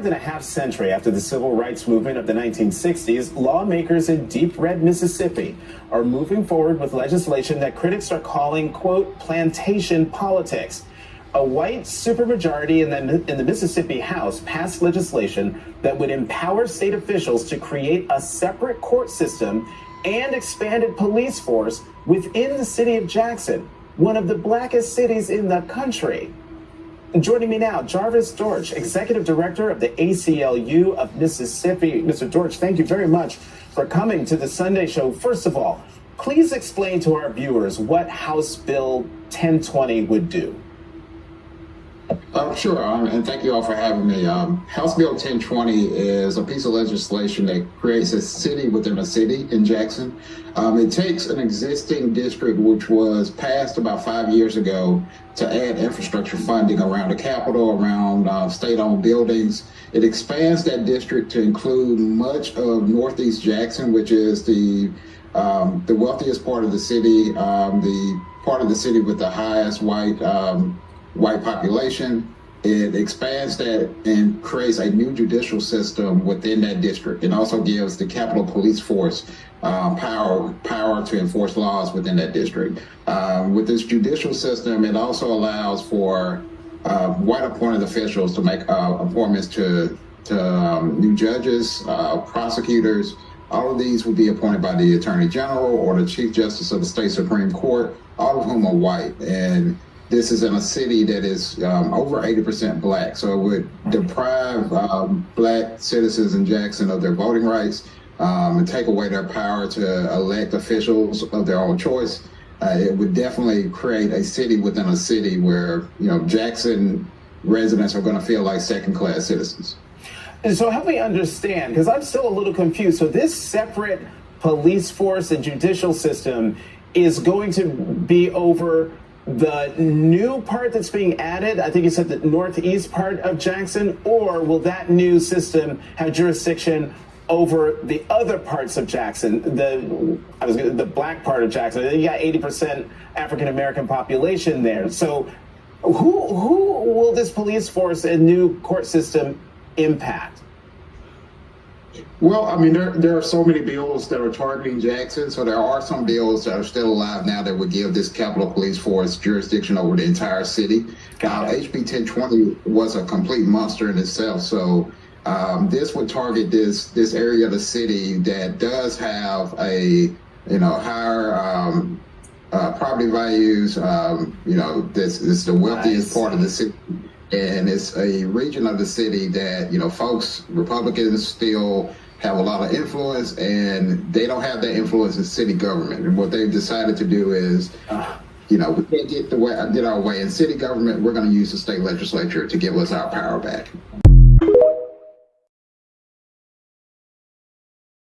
more than a half century after the civil rights movement of the 1960s, lawmakers in deep red Mississippi are moving forward with legislation that critics are calling, quote, plantation politics. A white supermajority in the Mississippi House passed legislation that would empower state officials to create a separate court system and expanded police force within the city of Jackson, one of the blackest cities in the country. Joining me now, Jarvis Dortch, Executive Director of the ACLU of Mississippi. Mr. Dortch, thank you very much for coming to the Sunday Show. First of all, please explain to our viewers what House Bill 1020 would do. Sure, and thank you all for having me. House Bill 1020 is a piece of legislation that creates a city within a city in Jackson. It takes an existing district which was passed about 5 years ago to add infrastructure funding around the Capitol, around state-owned buildings. It expands that district to include much of Northeast Jackson, which is the wealthiest part of the city, the part of the city with the highest white population. It expands that and creates a new judicial system within that district, and also gives the Capitol Police Force power to enforce laws within that district. With this judicial system, it also allows for white appointed officials to make appointments to new judges, prosecutors. All of these will be appointed by the Attorney General or the Chief Justice of the State Supreme Court, all of whom are white. And this is in a city that is over 80% black, so it would deprive black citizens in Jackson of their voting rights and take away their power to elect officials of their own choice. It would definitely create a city within a city where, Jackson residents are going to feel like second-class citizens. And so help me understand, because I'm still a little confused. So this separate police force and judicial system is going to be over the new part that's being added, I think you said the northeast part of Jackson, or will that new system have jurisdiction over the other parts of Jackson, the black part of Jackson? You got 80% African American population there. So who will this police force and new court system impact? Well, I mean, there are so many bills that are targeting Jackson. So there are some bills that are still alive now that would give this Capitol Police Force jurisdiction over the entire city. HB 1020 was a complete monster in itself. So this would target this area of the city that does have a higher property values. This is the wealthiest part of the city. And it's a region of the city that, folks, Republicans still have a lot of influence, and they don't have that influence in city government. And what they've decided to do is, we can't get our way in city government. We're going to use the state legislature to give us our power back.